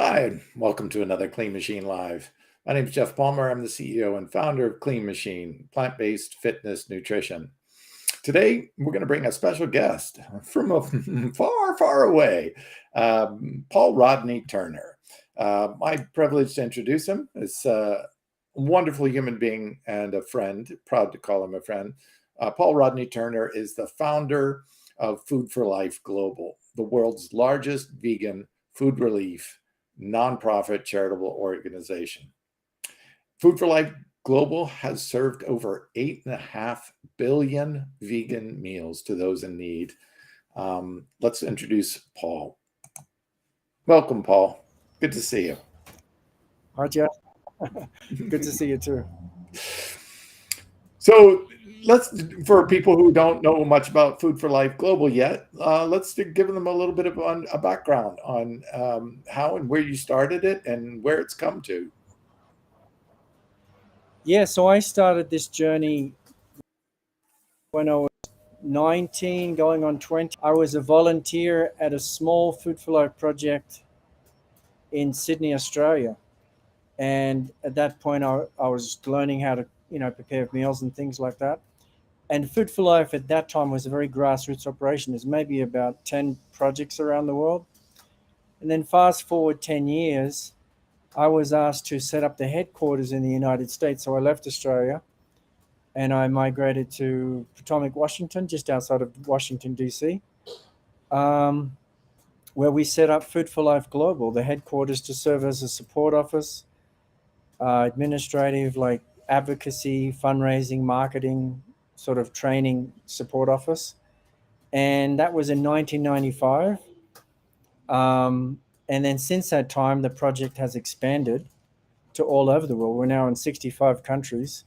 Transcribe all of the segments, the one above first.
Hi, and welcome to another Clean Machine Live. My name is Geoff Palmer. I'm the CEO and founder of Clean Machine, plant-based fitness nutrition. Today, we're going to bring a special guest from far, far away, Paul Rodney Turner. My privilege to introduce him. Is a wonderful human being and a friend, proud to call him a friend. Paul Rodney Turner is the founder of Food for Life Global, the world's largest vegan food relief nonprofit charitable organization. Food for Life Global has served over 8.5 billion vegan meals to those in need. Let's introduce Paul. Welcome, Paul. Good to see you. Hi, Jeff. Good to see you too. So for people who don't know much about Food for Life Global yet, let's give them a little bit of a background on how and where you started it and where it's come to. Yeah, so I started this journey when I was 19, going on 20. I was a volunteer at a small Food for Life project in Sydney, Australia. And at that point, I was learning how to, prepare meals and things like that. And Food for Life at that time was a very grassroots operation. There's maybe about 10 projects around the world. And then fast forward 10 years, I was asked to set up the headquarters in the United States. So I left Australia and I migrated to Potomac, Washington, just outside of Washington, D.C., where we set up Food for Life Global, the headquarters to serve as a support office, administrative, like advocacy, fundraising, marketing, sort of training support office. And that was in 1995. And then since that time, the project has expanded to all over the world. We're now in 65 countries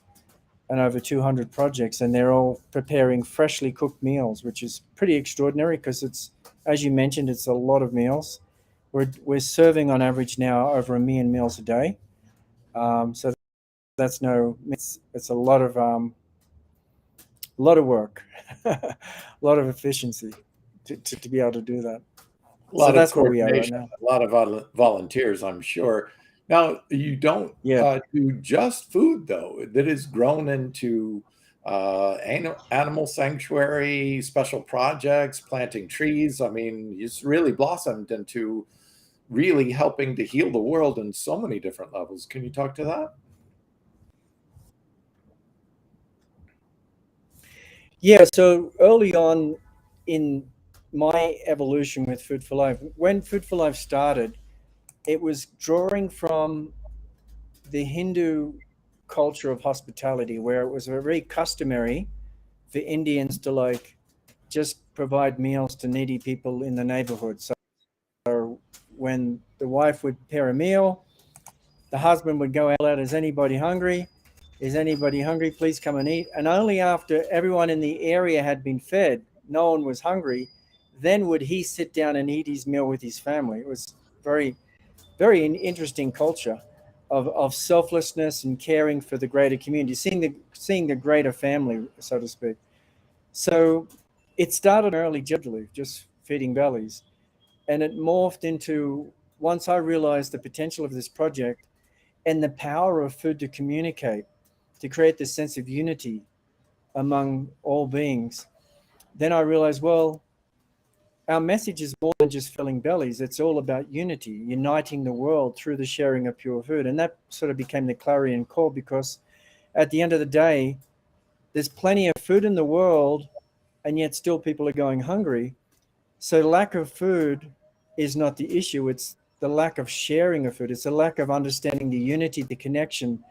and over 200 projects, and they're all preparing freshly cooked meals, which is pretty extraordinary because it's, as you mentioned, it's a lot of meals. We're serving on average now over 1 million meals a day. So that's it's a lot of work, a lot of efficiency to be able to do that. So that's where we are right now. A lot of volunteers, I'm sure. Now, you don't do just food, though. That is grown into animal sanctuary, special projects, planting trees. I mean, it's really blossomed into really helping to heal the world in so many different levels. Can you talk to that? Yeah, so early on in my evolution with Food for Life, when Food for Life started, it was drawing from the Hindu culture of hospitality, where it was very customary for Indians to just provide meals to needy people in the neighborhood. So when the wife would prepare a meal, the husband would go out, is anybody hungry? Is anybody hungry? Please come and eat. And only after everyone in the area had been fed, no one was hungry, then would he sit down and eat his meal with his family. It was very, very interesting culture of selflessness and caring for the greater community, seeing the greater family, so to speak. So it started early, just feeding bellies. And it morphed into, once I realized the potential of this project and the power of food to communicate, to create this sense of unity among all beings, then I realized, well, our message is more than just filling bellies. It's all about unity, uniting the world through the sharing of pure food. And that sort of became the clarion call, because at the end of the day, there's plenty of food in the world, and yet still people are going hungry. So lack of food is not the issue. It's the lack of sharing of food. It's the lack of understanding the unity, the connection,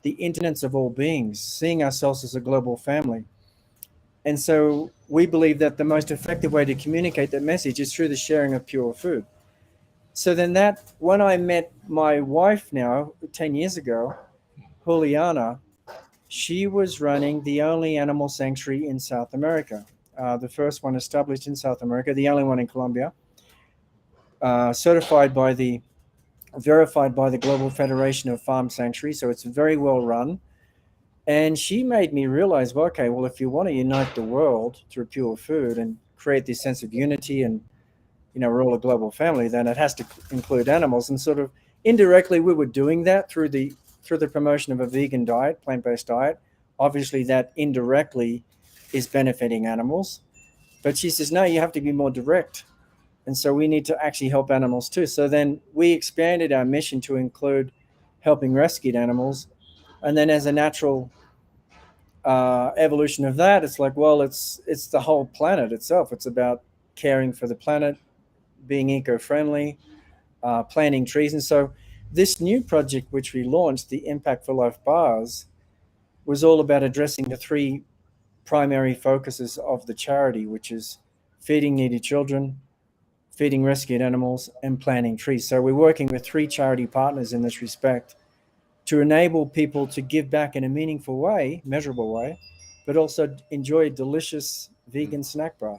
the interdependence of all beings, seeing ourselves as a global family. And so we believe that the most effective way to communicate that message is through the sharing of pure food. So then when I met my wife now, 10 years ago, Juliana, she was running the only animal sanctuary in South America, the first one established in South America, the only one in Colombia, verified by the Global Federation of Farm Sanctuaries. So it's very well run. And she made me realize, well, okay, well, if you want to unite the world through pure food and create this sense of unity and, we're all a global family, then it has to include animals. And sort of indirectly, we were doing that through the promotion of a vegan diet, plant-based diet. Obviously, that indirectly is benefiting animals. But she says, no, you have to be more direct. And so we need to actually help animals too. So then we expanded our mission to include helping rescued animals. And then as a natural evolution of that, it's like, well, it's the whole planet itself. It's about caring for the planet, being eco-friendly, planting trees. And so this new project, which we launched, the Impact for Life bars, was all about addressing the three primary focuses of the charity, which is feeding needy children, feeding rescued animals, and planting trees. So we're working with three charity partners in this respect to enable people to give back in a meaningful way, measurable way, but also enjoy a delicious vegan snack bar.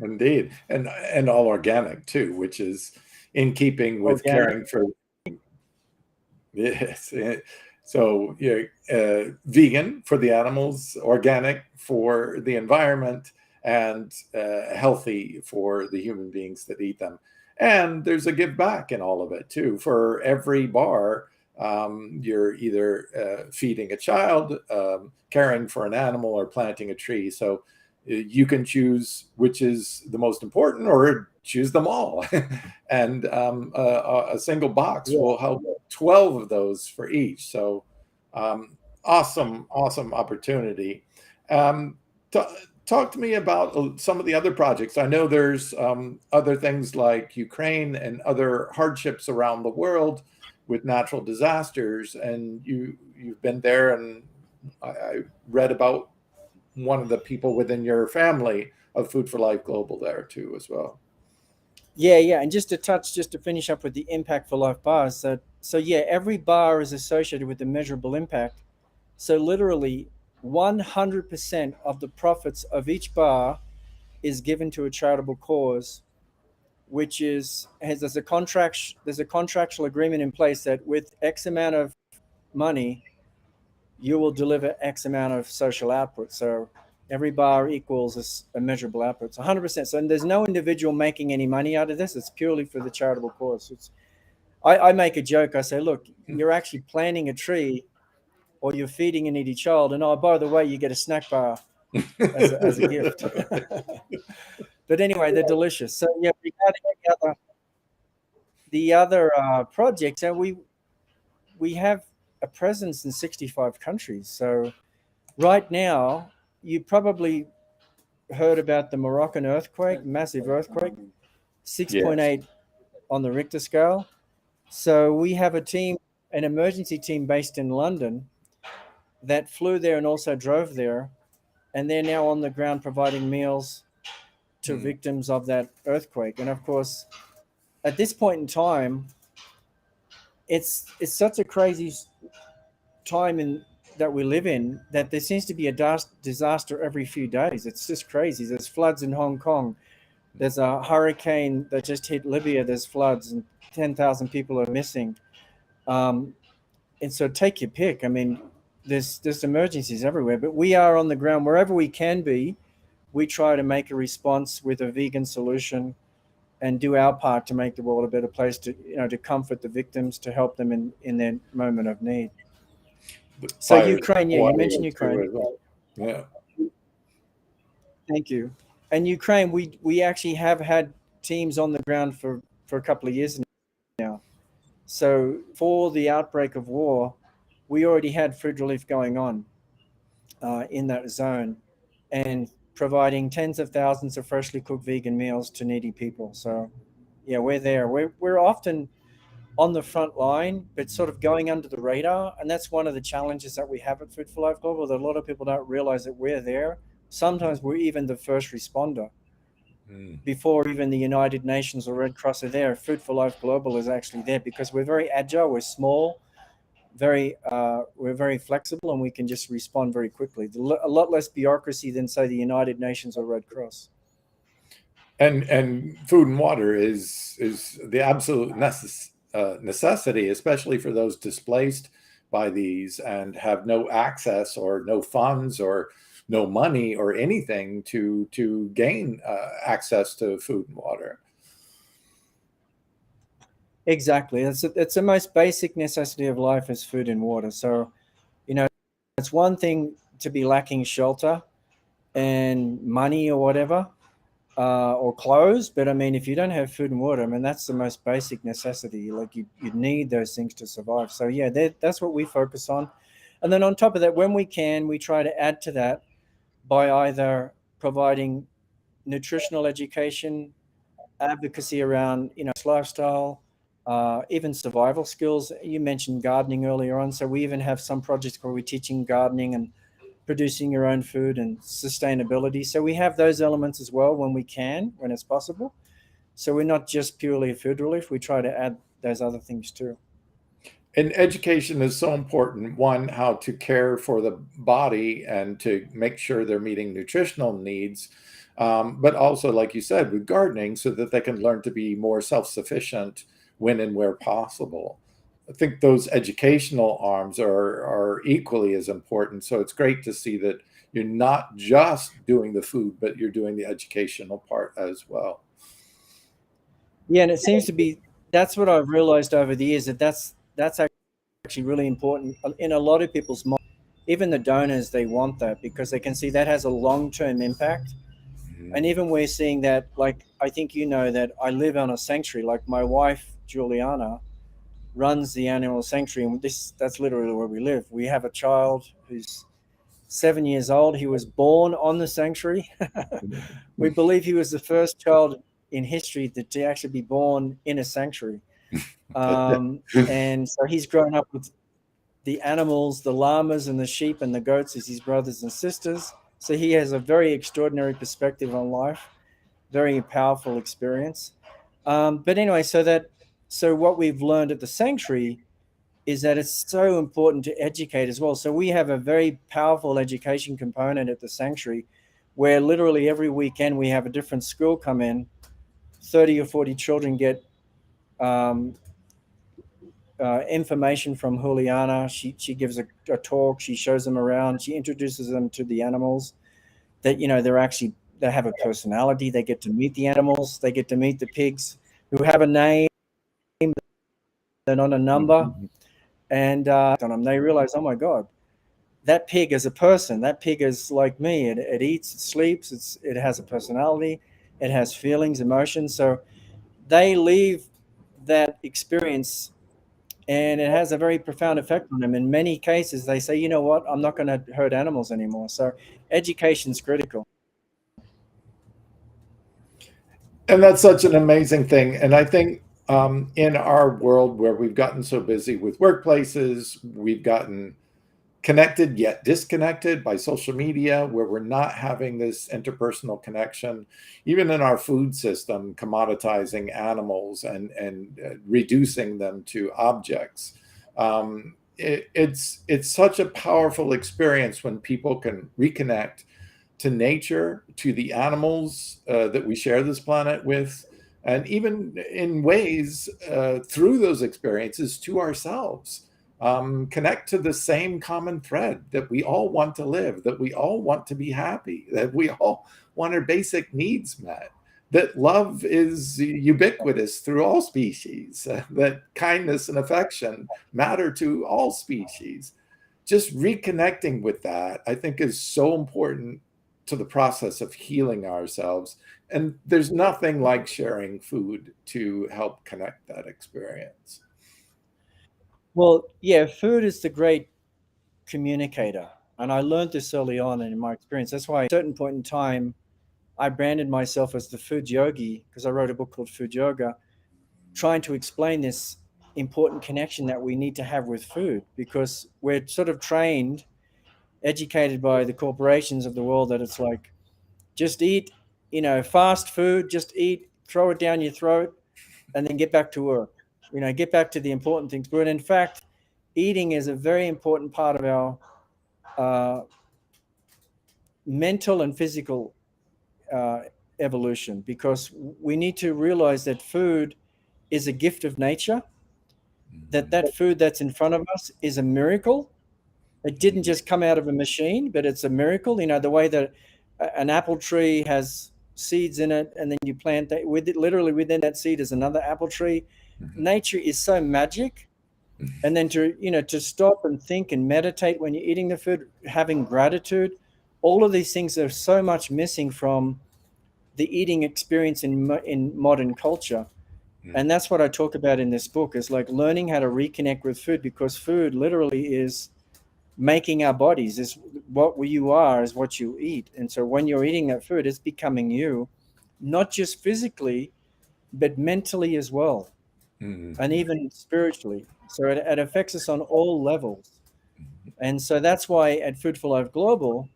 Indeed, and all organic too, which is in keeping with Organic. caring for. Yes. So vegan for the animals, organic for the environment, and healthy for the human beings that eat them. And there's a give back in all of it too. For every bar, you're either feeding a child, caring for an animal, or planting a tree. So you can choose which is the most important, or choose them all. And a single box will help 12 of those for each. So awesome opportunity. Talk to me about some of the other projects. I know there's other things like Ukraine and other hardships around the world with natural disasters, and you've been there, and I read about one of the people within your family of Food for Life Global there too as well. Yeah. And just to finish up with the Impact for Life bars. So yeah, every bar is associated with a measurable impact. So literally 100% of the profits of each bar is given to a charitable cause, which there's a contractual agreement in place that with X amount of money, you will deliver X amount of social output. So every bar equals a measurable output. It's 100%. So there's no individual making any money out of this. It's purely for the charitable cause. I make a joke. I say, look, you're actually planting a tree, or you're feeding a needy child, and oh, by the way, you get a snack bar as a gift. But anyway, they're delicious. So yeah, regarding the other projects, and we have a presence in 65 countries. So right now, you probably heard about the Moroccan earthquake, massive earthquake, 6.8 on the Richter scale. So we have an emergency team based in London that flew there and also drove there, and they're now on the ground providing meals to victims of that earthquake. And of course, at this point in time, it's such a crazy time that we live in, that there seems to be a disaster every few days. It's just crazy. There's floods in Hong Kong. There's a hurricane that just hit Libya. There's floods, and 10,000 people are missing. And so take your pick. I mean, there's emergencies everywhere, but we are on the ground wherever we can be. We try to make a response with a vegan solution and do our part to make the world a better place, to comfort the victims, to help them in their moment of need. So Ukraine, yeah, you mentioned Ukraine. Yeah. Thank you. And Ukraine, we actually have had teams on the ground for a couple of years now. So for the outbreak of war, we already had food relief going on in that zone, and providing tens of thousands of freshly cooked vegan meals to needy people. So yeah, we're there. We're often on the front line, but sort of going under the radar. And that's one of the challenges that we have at Food for Life Global, that a lot of people don't realize that we're there. Sometimes we're even the first responder. Before even the United Nations or Red Cross are there, Food for Life Global is actually there, because we're very agile, we're small, we're very flexible, and we can just respond very quickly. A lot less bureaucracy than, say, the United Nations or Red Cross. And food and water is the absolute necessity, especially for those displaced by these and have no access or no funds or no money or anything to gain access to food and water. Exactly. It's the most basic necessity of life is food and water. So, you know, it's one thing to be lacking shelter and money or whatever, or clothes. But I mean, if you don't have food and water, I mean, that's the most basic necessity. Like you need those things to survive. So yeah, that's what we focus on. And then on top of that, when we can, we try to add to that by either providing nutritional education, advocacy around lifestyle, even survival skills. You mentioned gardening earlier on, so we even have some projects where we're teaching gardening and producing your own food and sustainability. So we have those elements as well when we can, when it's possible. So we're not just purely a food relief. We try to add those other things too. And education is so important. One, how to care for the body and to make sure they're meeting nutritional needs. But also, like you said, with gardening, so that they can learn to be more self sufficient when and where possible. I think those educational arms are equally as important. So it's great to see that you're not just doing the food, but you're doing the educational part as well. Yeah, and it seems to be that's what I've realized over the years, that's actually really important in a lot of people's minds. Even the donors, they want that because they can see that has a long term impact. And Mhm. even we're seeing that, like, I think you know that I live on a sanctuary. Like my wife Juliana runs the animal sanctuary, and that's literally where we live. We have a child who's 7 years old. He was born on the sanctuary. We believe he was the first child in history to actually be born in a sanctuary. And so he's grown up with the animals, the llamas and the sheep and the goats as his brothers and sisters. So he has a very extraordinary perspective on life, very powerful experience. But anyway, so what we've learned at the sanctuary is that it's so important to educate as well. So we have a very powerful education component at the sanctuary where literally every weekend we have a different school come in. 30 or 40 children get um, information from Juliana. She gives a talk, she shows them around, she introduces them to the animals that, they have a personality. They get to meet the animals, they get to meet the pigs who have a name, they're not a number. And on them, they realize, oh my God, that pig is a person. That pig is like me. It eats, it sleeps, it has a personality, it has feelings, emotions. So they leave that experience and it has a very profound effect on them. In many cases, they say, you know what, I'm not going to hurt animals anymore. So education is critical. And that's such an amazing thing. And I think in our world where we've gotten so busy with workplaces, we've gotten connected yet disconnected by social media, where we're not having this interpersonal connection, even in our food system, commoditizing animals and reducing them to objects. It's such a powerful experience when people can reconnect to nature, to the animals that we share this planet with, and even in ways through those experiences to ourselves. Connect to the same common thread that we all want to live, that we all want to be happy, that we all want our basic needs met, that love is ubiquitous through all species, that kindness and affection matter to all species. Just reconnecting with that, I think, is so important to the process of healing ourselves. And there's nothing like sharing food to help connect that experience. Well, yeah, food is the great communicator. And I learned this early on in my experience. That's why at a certain point in time, I branded myself as the food yogi because I wrote a book called Food Yoga, trying to explain this important connection that we need to have with food because we're sort of trained, educated by the corporations of the world that it's like, just eat, fast food, just eat, throw it down your throat, and then get back to work. Get back to the important things. But in fact, eating is a very important part of our uh, mental and physical uh, evolution because we need to realize that food is a gift of nature, that food that's in front of us is a miracle. It didn't just come out of a machine, but it's a miracle. The way that an apple tree has seeds in it, and then you plant that with it. Literally within that seed is another apple tree. Nature is so magic. And then to stop and think and meditate when you're eating the food, having gratitude, all of these things are so much missing from the eating experience in modern culture. And that's what I talk about in this book, is like learning how to reconnect with food, because food literally is making our bodies. Is what you are is what you eat. And so when you're eating that food, it's becoming you, not just physically, but mentally as well, and even spiritually. So it affects us on all levels. And so that's why at Food for Life Global,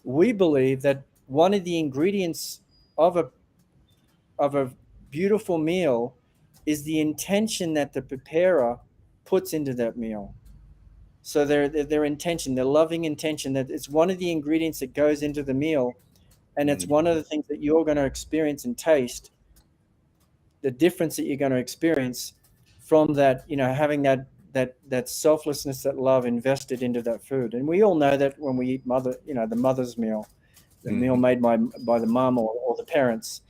we believe that one of the ingredients of a beautiful meal is the intention that the preparer puts into that meal. So their intention, their loving intention, that it's one of the ingredients that goes into the meal, and it's one of the things that you're going to experience and taste, the difference that you're going to experience from that, having that selflessness, that love invested into that food. And we all know that when we eat the mother's meal, the meal made by the mom or the parents.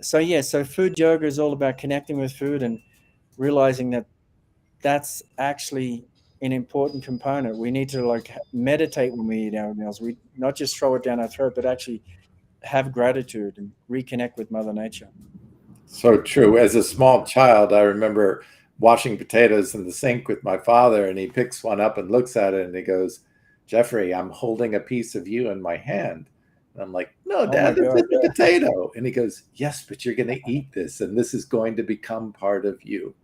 So food yoga is all about connecting with food and realizing that that's actually an important component. We need to meditate when we eat our meals. We not just throw it down our throat, but actually have gratitude and reconnect with Mother Nature. So true. As a small child, I remember washing potatoes in the sink with my father, and he picks one up and looks at it and he goes, "Jeffrey, I'm holding a piece of you in my hand." And I'm like, "No, Dad, it's just a potato." And he goes, "Yes, but you're going to eat this, and this is going to become part of you."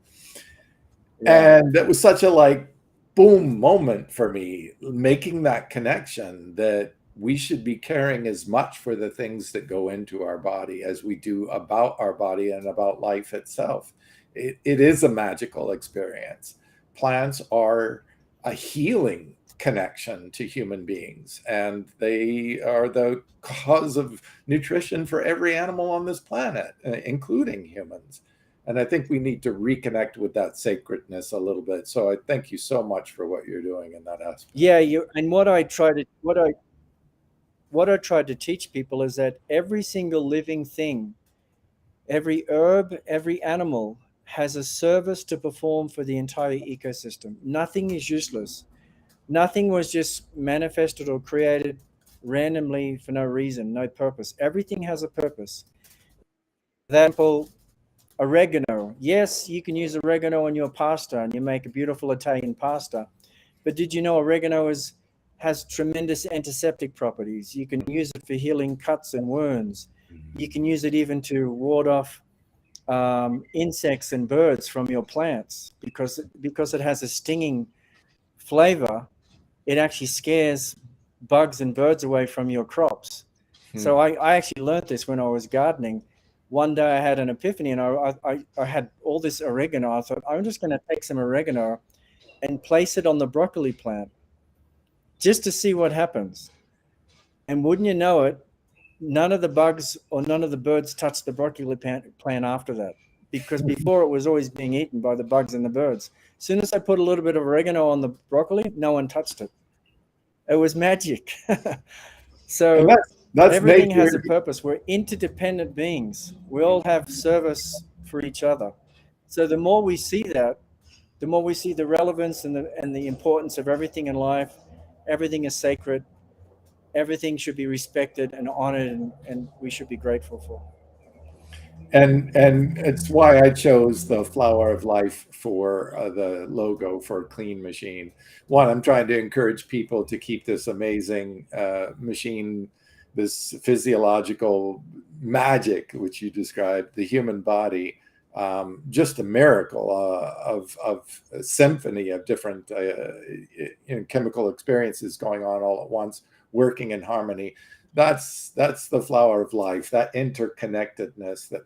Yeah. And that was such a boom moment for me, making that connection that we should be caring as much for the things that go into our body as we do about our body and about life itself. It is a magical experience. Plants are a healing connection to human beings, and they are the cause of nutrition for every animal on this planet, including humans. And I think we need to reconnect with that sacredness a little bit. So I thank you so much for what you're doing in that aspect. Yeah, and what I tried to teach people is that every single living thing, every herb, every animal has a service to perform for the entire ecosystem. Nothing is useless. Nothing was just manifested or created randomly for no reason, no purpose. Everything has a purpose. For example, oregano. Yes, you can use oregano on your pasta and you make a beautiful Italian pasta. But did you know oregano has tremendous antiseptic properties? You can use it for healing cuts and wounds. You can use it even to ward off insects and birds from your plants, because it has a stinging flavor. It actually scares bugs and birds away from your crops. So I actually learned this when I was gardening. One day I had an epiphany, and I had all this oregano. I thought, I'm just going to take some oregano and place it on the broccoli plant just to see what happens. And wouldn't you know it, none of the bugs or none of the birds touched the broccoli plant after that, because before it was always being eaten by the bugs and the birds. As soon as I put a little bit of oregano on the broccoli, no one touched it. It was magic. So that's everything nature. Has a purpose. We're interdependent beings. We all have service for each other. So the more we see that, the more we see the relevance and the importance of everything in life. Everything is sacred. Everything should be respected and honored, and we should be grateful for. And it's why I chose the flower of life for the logo for Clean Machine. One, I'm trying to encourage people to keep this amazing machine, this physiological magic, which you described, the human body, just a miracle of a symphony of different chemical experiences going on all at once, working in harmony. That's the flower of life, that interconnectedness that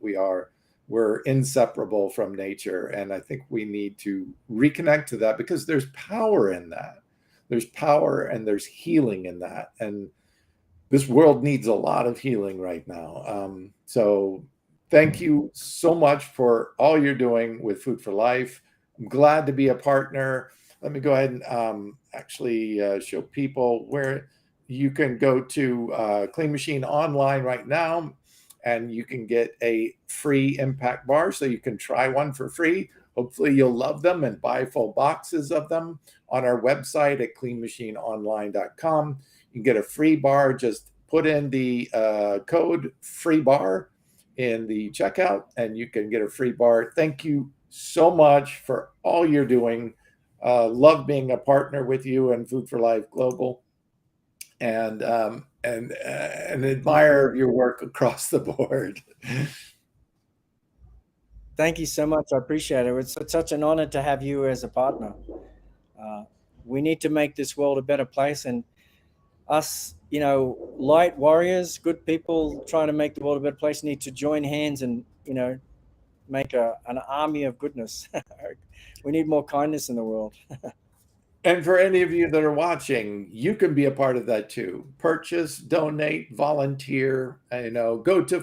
we're inseparable from nature. And I think we need to reconnect to that, because there's power in that. There's power and there's healing in that. And this world needs a lot of healing right now. So thank you so much for all you're doing with Food for Life. I'm glad to be a partner. Let me go ahead and actually show people where you can go to Clean Machine online right now, and you can get a free impact bar, so you can try one for free. Hopefully you'll love them and buy full boxes of them on our website at cleanmachineonline.com. You can get a free bar. Just put in the code free bar in the checkout and you can get a free bar. Thank you so much for all you're doing. Love being a partner with you and Food for Life Global, and admire your work across the board. Thank you so much. I appreciate it. It's such an honor to have you as a partner. We need to make this world a better place, and us, light warriors, good people trying to make the world a better place, need to join hands and, make an army of goodness. We need more kindness in the world. And for any of you that are watching, you can be a part of that too. Purchase, donate, volunteer. Go to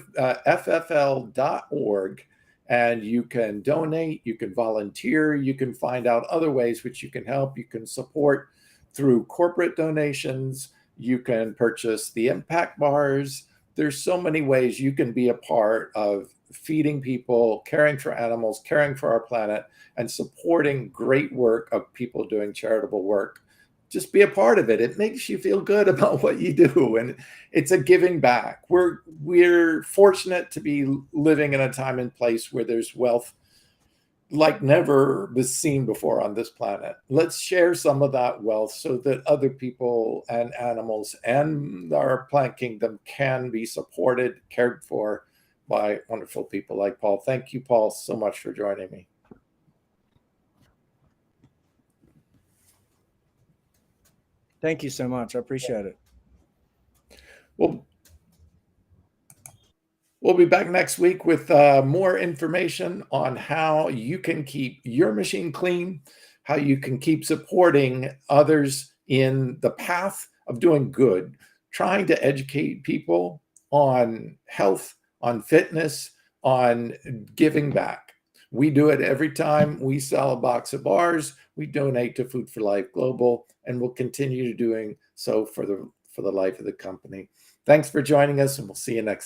ffl.org and you can donate, you can volunteer, you can find out other ways which you can help. You can support through corporate donations. You can purchase the impact bars. There's so many ways you can be a part of feeding people, caring for animals, caring for our planet, and supporting great work of people doing charitable work. Just be a part of it. It makes you feel good about what you do, and it's a giving back. We're fortunate to be living in a time and place where there's wealth like never was seen before on this planet. Let's share some of that wealth so that other people and animals and our plant kingdom can be supported, cared for by wonderful people like Paul. Thank you, Paul, so much for joining me. Thank you so much. I appreciate it. We'll be back next week with more information on how you can keep your machine clean, how you can keep supporting others in the path of doing good, trying to educate people on health, on fitness, on giving back. We do it every time we sell a box of bars. We donate to Food for Life Global, and we'll continue doing so for the life of the company. Thanks for joining us, and we'll see you next time.